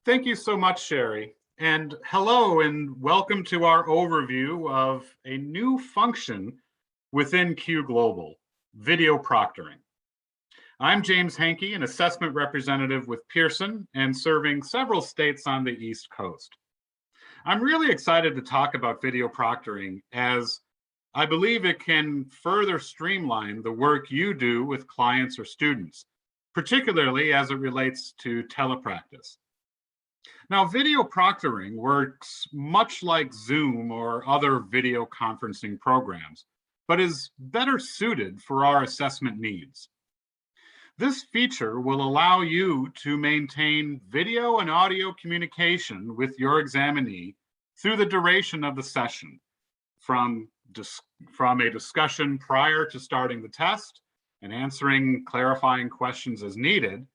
Thank you so much, Sherry. And hello and welcome to our overview of a new function within Qglobal, video proctoring. I'm James Henke, an assessment representative with Pearson and serving several states on the East Coast. I'm really excited to talk about video proctoring as I believe it can further streamline the work you do with clients or students, particularly as it relates to telepractice. Now, video proctoring works much like Zoom or other video conferencing programs, but is better suited for our assessment needs. This feature will allow you to maintain video and audio communication with your examinee through the duration of the session, from a discussion prior to starting the test and answering clarifying questions as needed,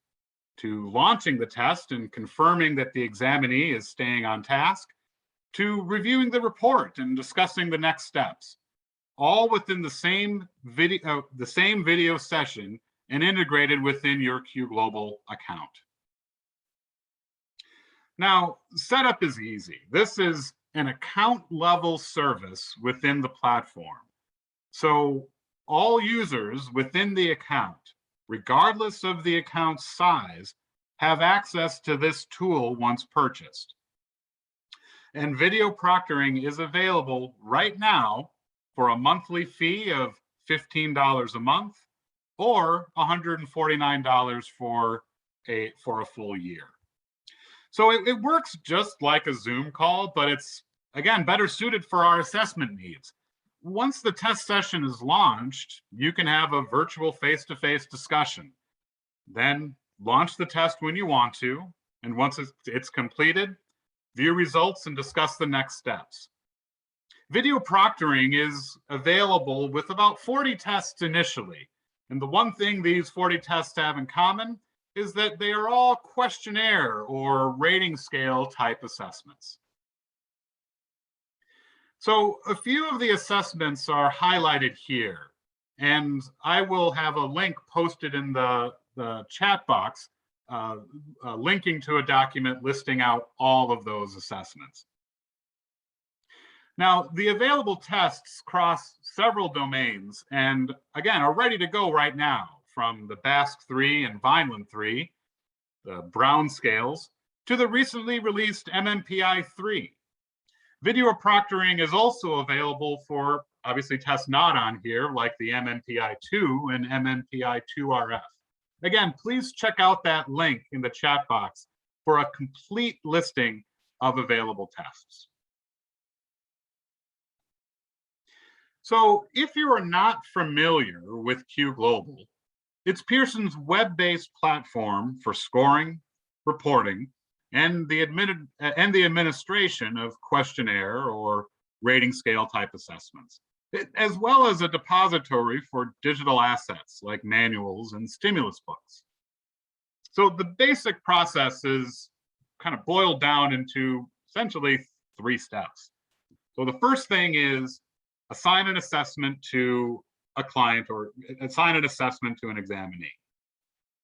to launching the test and confirming that the examinee is staying on task, to reviewing the report and discussing the next steps, all within the same video session and integrated within your Qglobal account. Now, setup is easy. This is an account level service within the platform. So all users within the account, regardless of the account's size, have access to this tool once purchased. And video proctoring is available right now for a monthly fee of $15 a month or $149 for a full year. So it works just like a Zoom call, but it's, again, better suited for our assessment needs. Once the test session is launched, you can have a virtual face-to-face discussion. Then launch the test when you want to, and once it's completed, view results and discuss the next steps. Video proctoring is available with about 40 tests initially, and the one thing these 40 tests have in common is that they are all questionnaire or rating scale type assessments. So a few of the assessments are highlighted here, and I will have a link posted in the chat box linking to a document listing out all of those assessments. Now, the available tests cross several domains and, again, are ready to go right now, from the BASC-3 and Vineland-3, the Brown scales, to the recently released MMPI-3. Video proctoring is also available for, obviously, tests not on here, like the MMPI-2 and MMPI-2RF. Again, please check out that link in the chat box for a complete listing of available tests. So if you are not familiar with Qglobal, it's Pearson's web-based platform for scoring, reporting, and the administration of questionnaire or rating scale type assessments, as well as a depository for digital assets like manuals and stimulus books. So the basic process is kind of boiled down into essentially 3 steps. So the first thing is assign an assessment to a client or assign an assessment to an examinee.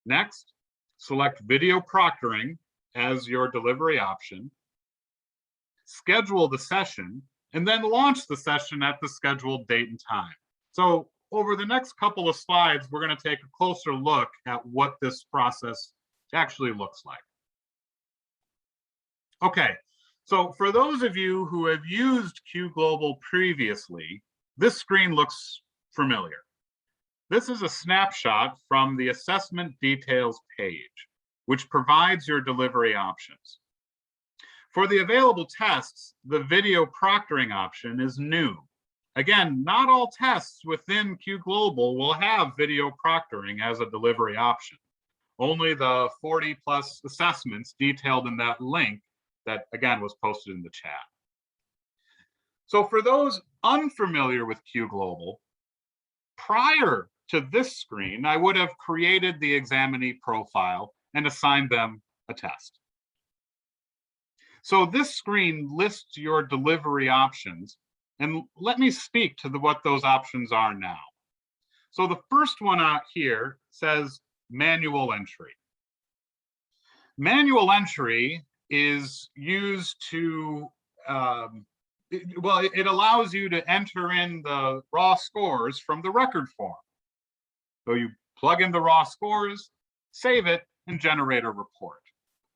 Next, select video proctoring as your delivery option, schedule the session, and then launch the session at the scheduled date and time. So over the next couple of slides, we're going to take a closer look at what this process actually looks like. Okay, so for those of you who have used Qglobal previously, this screen looks familiar. This is a snapshot from the assessment details page, which provides your delivery options. For the available tests, the video proctoring option is new. Again, not all tests within Qglobal will have video proctoring as a delivery option. Only the 40+ assessments detailed in that link that, again, was posted in the chat. So for those unfamiliar with Qglobal, prior to this screen, I would have created the examinee profile and assigned them a test. So this screen lists your delivery options, and let me speak to what those options are now. So the first one out here says manual entry. Manual entry is used to, it allows you to enter in the raw scores from the record form. So you plug in the raw scores, save it, and generate a report.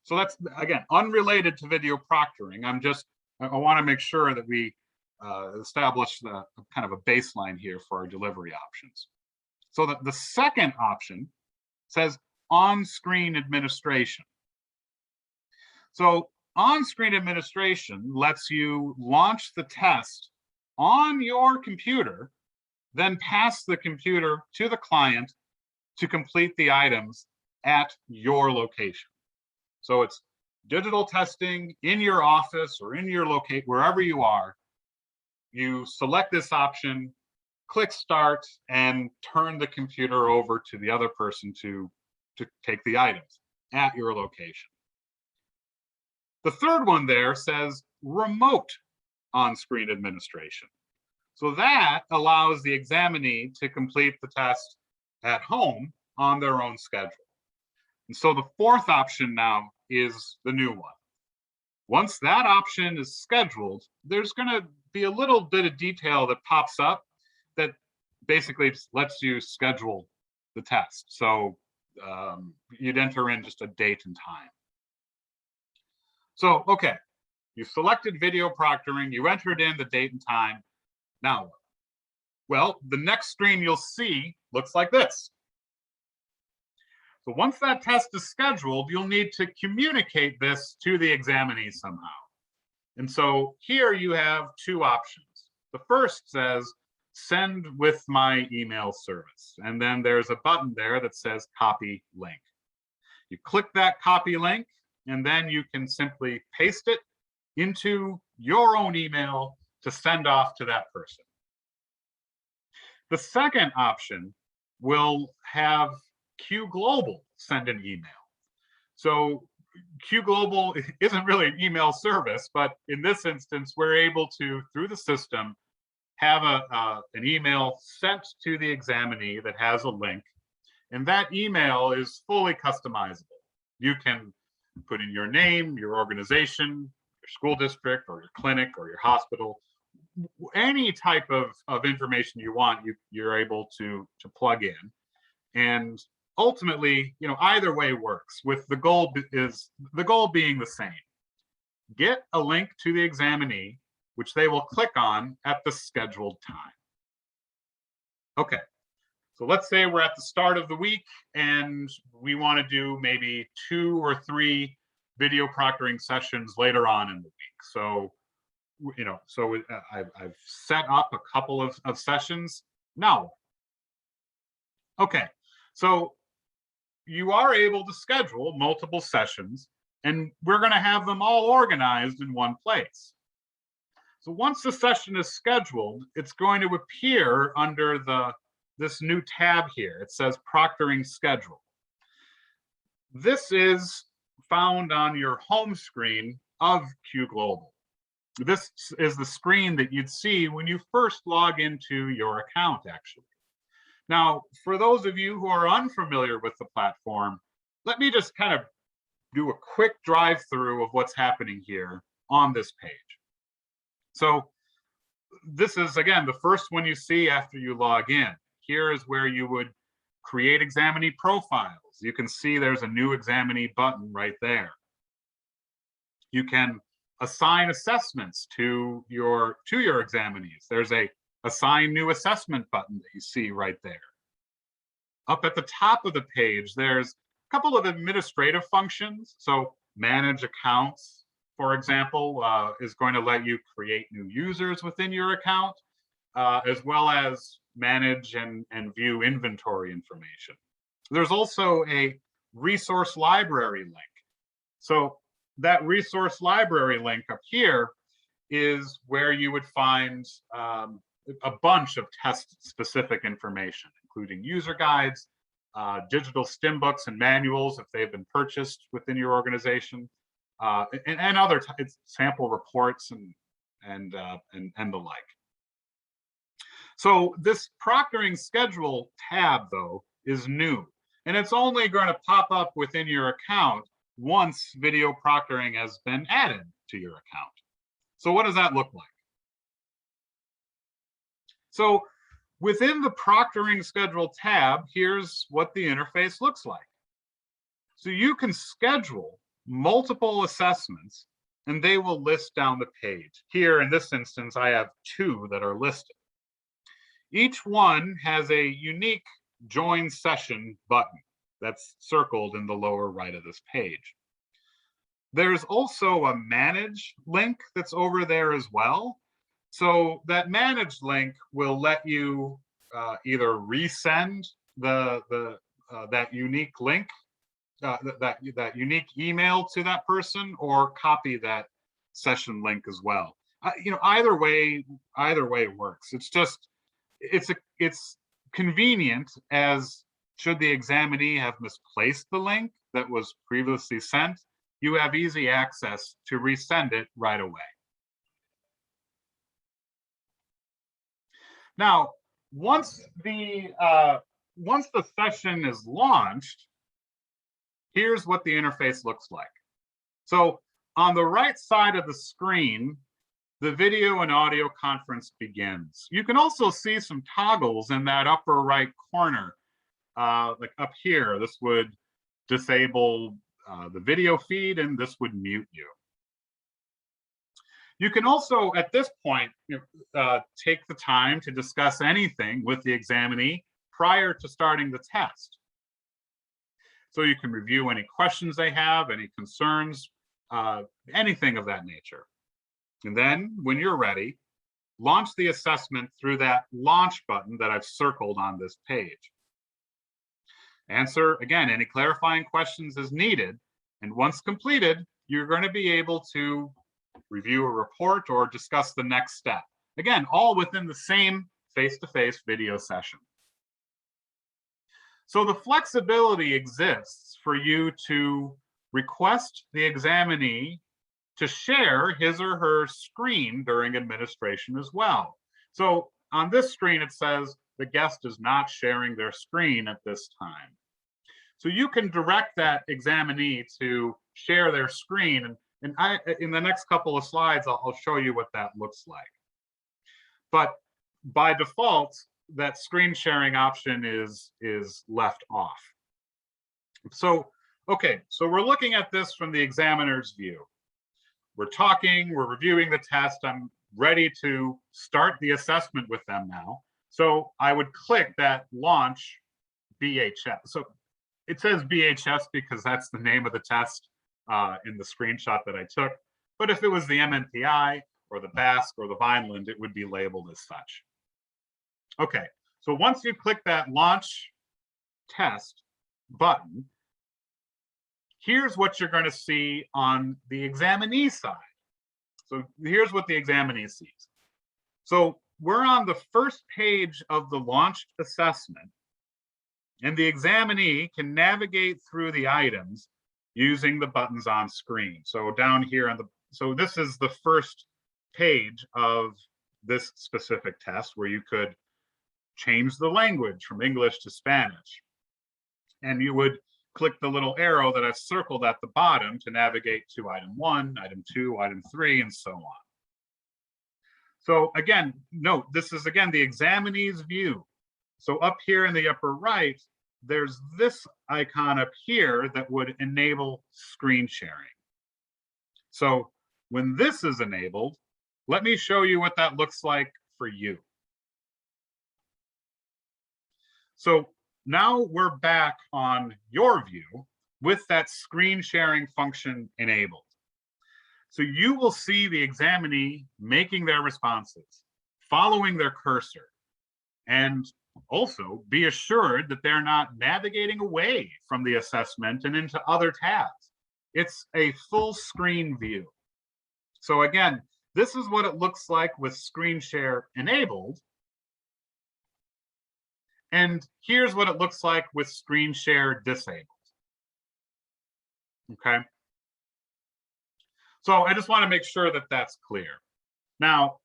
So that's, again, unrelated to video proctoring. I want to make sure that we establish the kind of a baseline here for our delivery options. So that the second option says on-screen administration. So on-screen administration lets you launch the test on your computer, then pass the computer to the client to complete the items at your location. So it's digital testing in your office or in your locate, wherever you are. You select this option, click start, and turn the computer over to the other person to take the items at your location. The third one there says remote on-screen administration. So that allows the examinee to complete the test at home on their own schedule. And so the fourth option now is the new one. Once that option is scheduled, there's going to be a little bit of detail that pops up that basically lets you schedule the test. So you'd enter in just a date and time. So, okay, you selected video proctoring, you entered in the date and time. Now, well, the next screen you'll see looks like this. So once that test is scheduled, you'll need to communicate this to the examinee somehow. And so here you have two options. The first says, send with my email service. And then there's a button there that says copy link. You click that copy link, and then you can simply paste it into your own email to send off to that person. The second option will have Qglobal send an email. So Qglobal isn't really an email service, but in this instance, we're able to, through the system, have an email sent to the examinee that has a link, and that email is fully customizable. You can put in your name, your organization, your school district, or your clinic, or your hospital, any type of information you want, you're able to plug in. And ultimately, either way works, with the goal being the same. Get a link to the examinee, which they will click on at the scheduled time. Okay, so let's say we're at the start of the week and we want to do maybe 2 or 3 video proctoring sessions later on in the week. So, I've set up a couple of sessions. Now, okay, so you are able to schedule multiple sessions, and we're going to have them all organized in one place. So once the session is scheduled, it's going to appear under this new tab here. It says Proctoring Schedule. This is found on your home screen of Qglobal. This is the screen that you'd see when you first log into your account, actually. Now, for those of you who are unfamiliar with the platform, let me just kind of do a quick drive-through of what's happening here on this page. So this is, again, the first one you see after you log in. Here is where you would create examinee profiles. You can see there's a new examinee button right there. You can assign assessments to your examinees. There's a assign new assessment button that you see right there. Up at the top of the page, there's a couple of administrative functions. So manage accounts, for example, is going to let you create new users within your account, as well as manage and view inventory information. There's also a resource library link. So that resource library link up here is where you would find a bunch of test-specific information, including user guides, digital stim books and manuals if they've been purchased within your organization, and other sample reports and the like. So this Proctoring Schedule tab, though, is new, and it's only going to pop up within your account once video proctoring has been added to your account. So what does that look like? So within the Proctoring Schedule tab, here's what the interface looks like. So you can schedule multiple assessments and they will list down the page. Here in this instance, I have 2 that are listed. Each one has a unique Join Session button that's circled in the lower right of this page. There's also a Manage link that's over there as well. So that Manage link will let you either resend that unique link, that unique email to that person, or copy that session link as well. Either way works. It's just it's convenient, as should the examinee have misplaced the link that was previously sent, you have easy access to resend it right away. Now, once the session is launched, here's what the interface looks like. So on the right side of the screen, the video and audio conference begins. You can also see some toggles in that upper right corner, like up here. This would disable the video feed, and this would mute you. You can also, at this point, take the time to discuss anything with the examinee prior to starting the test. So you can review any questions they have, any concerns, anything of that nature. And then, when you're ready, launch the assessment through that launch button that I've circled on this page. Answer, again, any clarifying questions as needed. And once completed, you're going to be able to review a report or discuss the next step. Again, all within the same face-to-face video session. So the flexibility exists for you to request the examinee to share his or her screen during administration as well. So on this screen, it says the guest is not sharing their screen at this time. So you can direct that examinee to share their screen. And in the next couple of slides, I'll show you what that looks like. But by default, that screen sharing option is left off. So, okay, so we're looking at this from the examiner's view. We're talking, we're reviewing the test. I'm ready to start the assessment with them now. So I would click that launch BHS. So it says BHS because that's the name of the test in the screenshot that I took. But if it was the MMPI or the BASC or the Vineland, it would be labeled as such. Okay, so once you click that launch test button, here's what you're going to see on the examinee side. So here's what the examinee sees. So we're on the first page of the launched assessment, and the examinee can navigate through the items using the buttons on screen. So down here on so this is the first page of this specific test where you could change the language from English to Spanish. And you would click the little arrow that I've circled at the bottom to navigate to item 1, item 2, item 3, and so on. So again, note, this is again the examinee's view. So up here in the upper right, there's this icon up here that would enable screen sharing. So when this is enabled, let me show you what that looks like for you. So now we're back on your view with that screen sharing function enabled. So you will see the examinee making their responses, following their cursor, and also be assured that they're not navigating away from the assessment and into other tabs. It's a full screen view. So again, this is what it looks like with screen share enabled. And here's what it looks like with screen share disabled. Okay. So I just want to make sure that that's clear. Now,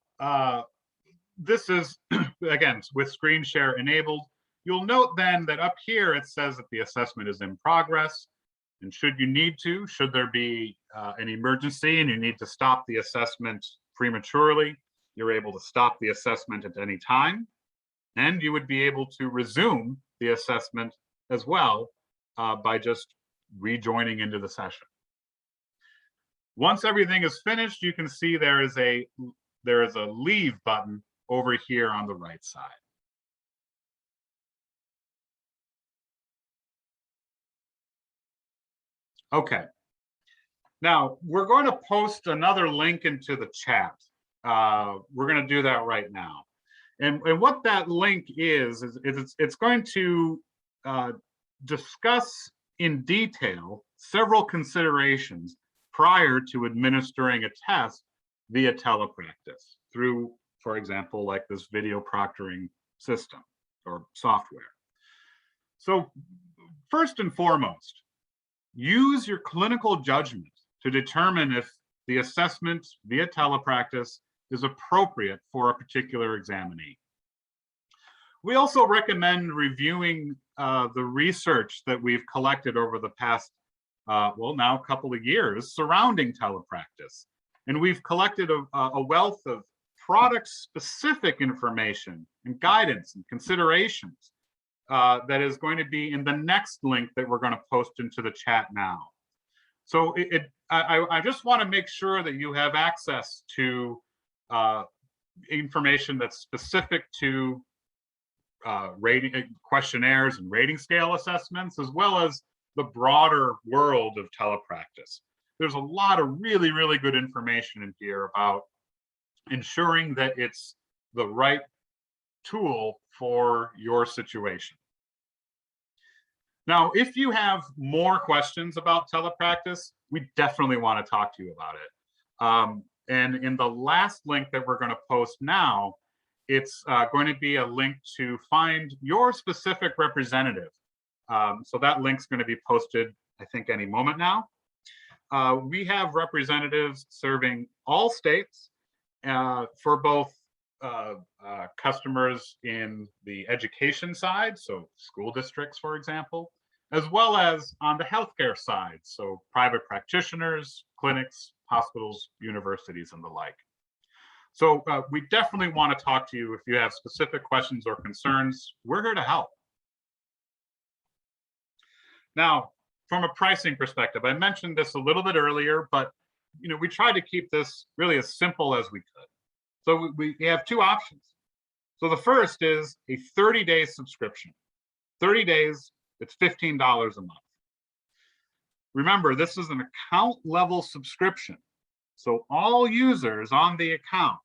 this is, again, with screen share enabled. You'll note then that up here it says that the assessment is in progress. And should you need to, should there be an emergency and you need to stop the assessment prematurely, you're able to stop the assessment at any time. And you would be able to resume the assessment as well by just rejoining into the session. Once everything is finished, you can see there is a leave button over here on the right side. Okay. Now, we're going to post another link into the chat. We're going to do that right now. And what that link is it's going to discuss in detail several considerations prior to administering a test via Telepractice through, for example, like this video proctoring system or software. So first and foremost, use your clinical judgment to determine if the assessment via Telepractice is appropriate for a particular examinee. We also recommend reviewing the research that we've collected over the past, well, now a couple of years surrounding Telepractice. And we've collected a wealth of product-specific information and guidance and considerations that is going to be in the next link that we're going to post into the chat now. So I just want to make sure that you have access to information that's specific to rating questionnaires and rating scale assessments, as well as the broader world of Telepractice. There's a lot of really, really good information in here about ensuring that it's the right tool for your situation. Now, if you have more questions about Telepractice, we definitely want to talk to you about it. And in the last link that we're going to post now, it's going to be a link to find your specific representative. So that link's going to be posted, I think, any moment now. We have representatives serving all states for both customers in the education side, so school districts, for example, as well as on the healthcare side, so private practitioners, clinics, hospitals, universities, and the like. So we definitely want to talk to you if you have specific questions or concerns. We're here to help. Now, from a pricing perspective, I mentioned this a little bit earlier, but we tried to keep this really as simple as we could. So we have two options. So the first is a 30-day subscription. 30 days, it's $15 a month. Remember, this is an account level subscription. So all users on the account,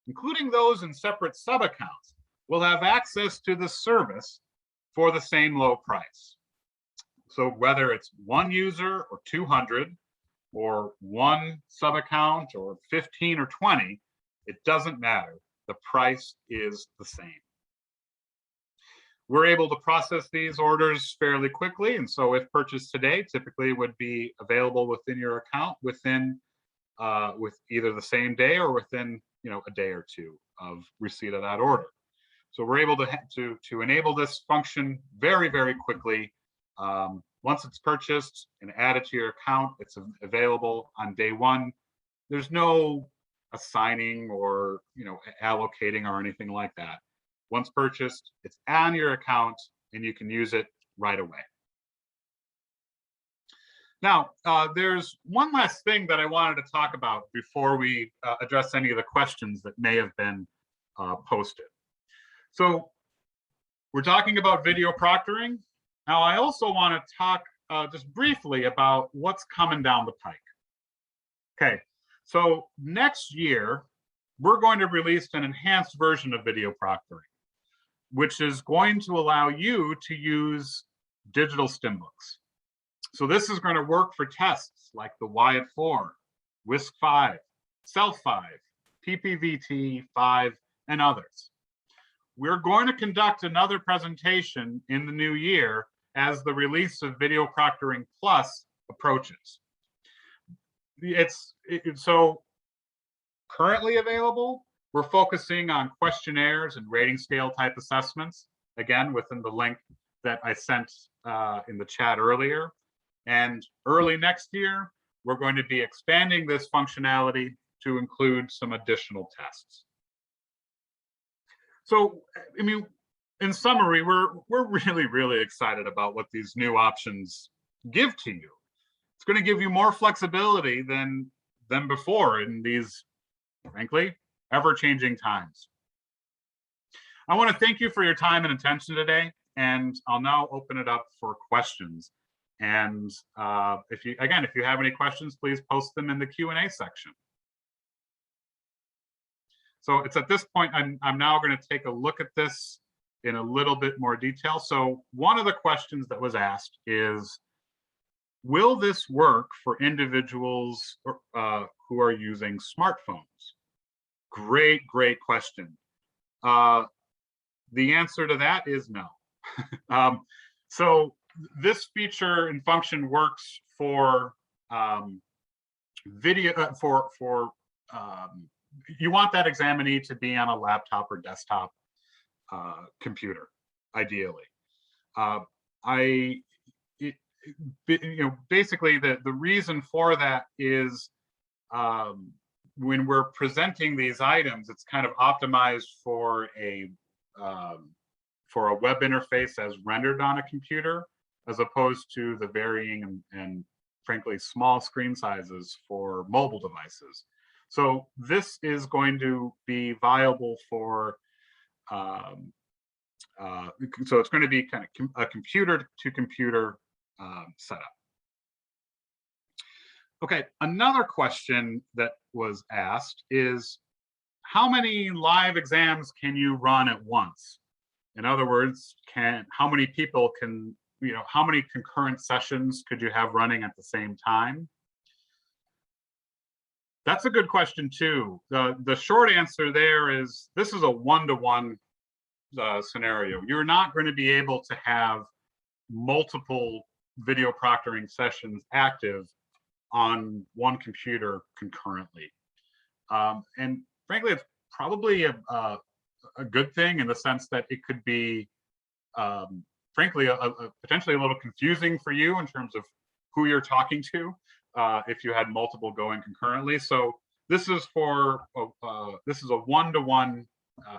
including those in separate sub-accounts, will have access to the service for the same low price. So whether it's one user or 200 or one sub-account or 15 or 20, it doesn't matter. The price is the same. We're able to process these orders fairly quickly. And so if purchased today, typically would be available within your account with either the same day or within a day or two of receipt of that order. So we're able to enable this function very, very quickly. Once it's purchased and added to your account, it's available on day one. There's no assigning or allocating or anything like that. Once purchased, it's on your account and you can use it right away. Now, there's one last thing that I wanted to talk about before we address any of the questions that may have been posted. So we're talking about video proctoring. Now, I also want to talk just briefly about what's coming down the pike. Okay, so next year, we're going to release an enhanced version of video proctoring, which is going to allow you to use digital stim books. So this is going to work for tests like the Wyatt 4, WISC-5, SELF-5, PPVT-5, and others. We're going to conduct another presentation in the new year as the release of Video Proctoring Plus approaches. So currently available, we're focusing on questionnaires and rating scale type assessments, again, within the link that I sent in the chat earlier. And early next year, we're going to be expanding this functionality to include some additional tests. So, I mean, in summary, we're really, really excited about what these new options give to you. It's going to give you more flexibility than before in these, frankly, ever-changing times. I want to thank you for your time and attention today, and I'll now open it up for questions. And if you have any questions, please post them in the Q&A section. So it's at this point, I'm now going to take a look at this in a little bit more detail. So one of the questions that was asked is, will this work for individuals who are using smartphones? Great question. The answer to that is no. So this feature and function works for video, you want that examinee to be on a laptop or desktop computer, ideally. Basically the reason for that is when we're presenting these items, it's kind of optimized for a web interface as rendered on a computer, as opposed to the varying and frankly small screen sizes for mobile devices. So this is going to be viable for, so it's going to be kind of a computer-to-computer setup. Okay, another question that was asked is, how many live exams can you run at once? In other words, how many people can, how many concurrent sessions could you have running at the same time? That's a good question too. The short answer there is this is a one-to-one scenario. You're not going to be able to have multiple video proctoring sessions active on one computer concurrently. And frankly, it's probably a good thing in the sense that it could be, frankly, potentially a little confusing for you in terms of who you're talking to if you had multiple going concurrently. So this is for this is a one-to-one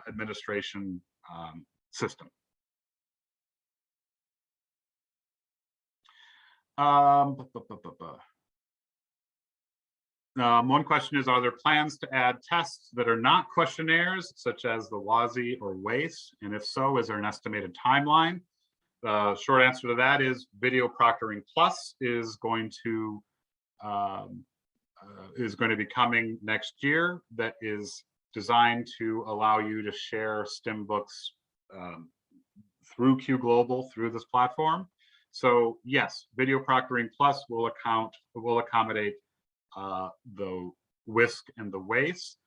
administration system. One question is, are there plans to add tests that are not questionnaires, such as the WASI or WACE? And if so, is there an estimated timeline? The short answer to that is Video Proctoring Plus is going to be coming next year. That is designed to allow you to share STEM books through Qglobal, through this platform. So yes, Video Proctoring Plus will accommodate the WISC and the WACE.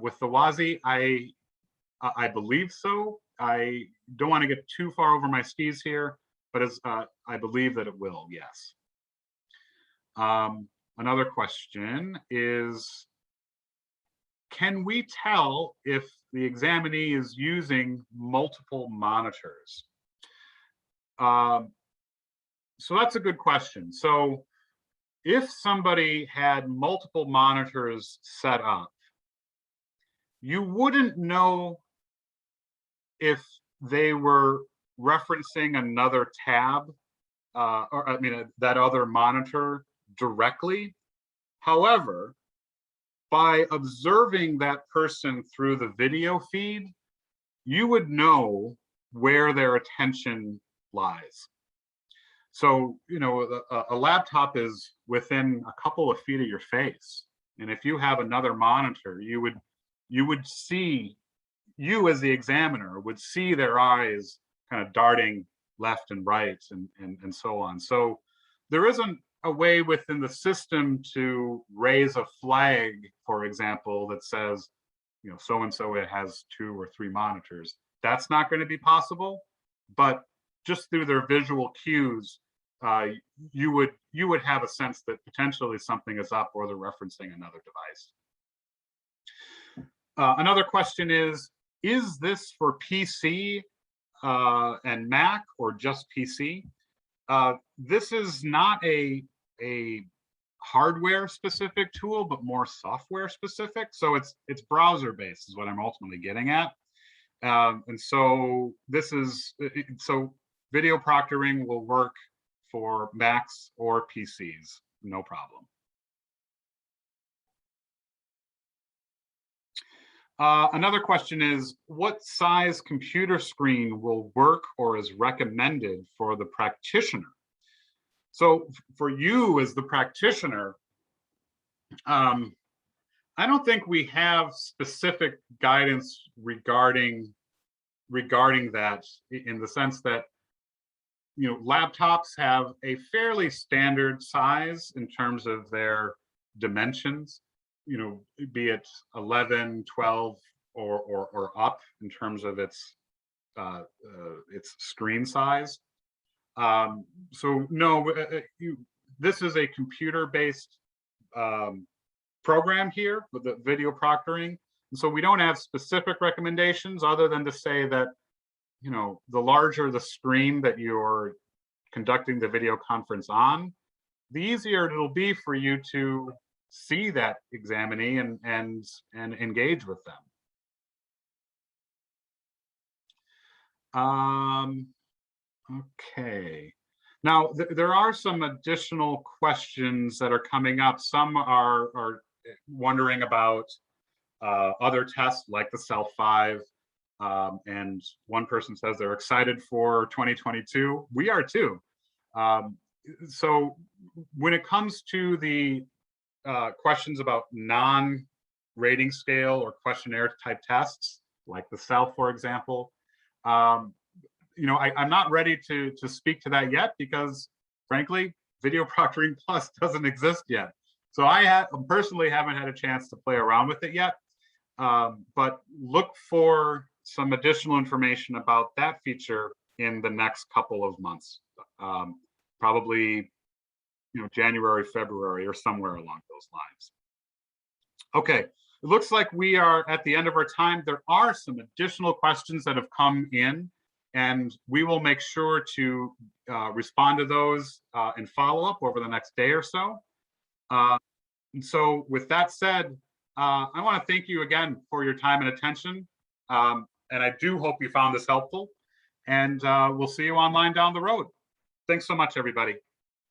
With the WASI, I believe so. I don't want to get too far over my skis here, but I believe that it will, yes. Another question is, can we tell if the examinee is using multiple monitors? So that's a good question. So if somebody had multiple monitors set up, you wouldn't know if they were referencing another tab, or I mean, that other monitor directly. However, by observing that person through the video feed, you would know where their attention lies. So, a laptop is within a couple of feet of your face. And if you have another monitor, you would see, you as the examiner would see their eyes kind of darting left and right and so on. So there isn't a way within the system to raise a flag, for example, that says, so-and-so it has 2 or 3 monitors. That's not going to be possible, but just through their visual cues, you would have a sense that potentially something is up or they're referencing another device. Another question is this for PC and Mac or just PC? This is not a hardware specific tool, but more software specific. So it's browser based is what I'm ultimately getting at. And so this is, so video proctoring will work for Macs or PCs, no problem. Another question is, what size computer screen will work or is recommended for the practitioner? So for you as the practitioner, I don't think we have specific guidance regarding that, in the sense that, you know, laptops have a fairly standard size in terms of their dimensions, you know, be it 11, 12, or up in terms of its screen size. So no, this is a computer-based program here with the video proctoring. And so we don't have specific recommendations other than to say that, you know, the larger the screen that you're conducting the video conference on, the easier it'll be for you to see that examinee and engage with them. Okay. Now, there are some additional questions that are coming up. Some are wondering about other tests like the Self-5. And one person says they're excited for 2022. We are too. So when it comes to the questions about non-rating scale or questionnaire type tests, like the Self, for example, you know, I'm not ready to speak to that yet because, frankly, Video Proctoring Plus doesn't exist yet. So I personally haven't had a chance to play around with it yet. But look for some additional information about that feature in the next couple of months, probably, you know, January, February, or somewhere along those lines. Okay, it looks like we are at the end of our time. There are some additional questions that have come in, and we will make sure to respond to those in follow-up over the next day or so. And so with that said, I want to thank you again for your time and attention. And I do hope you found this helpful. And we'll see you online down the road. Thanks so much, everybody.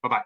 Bye-bye.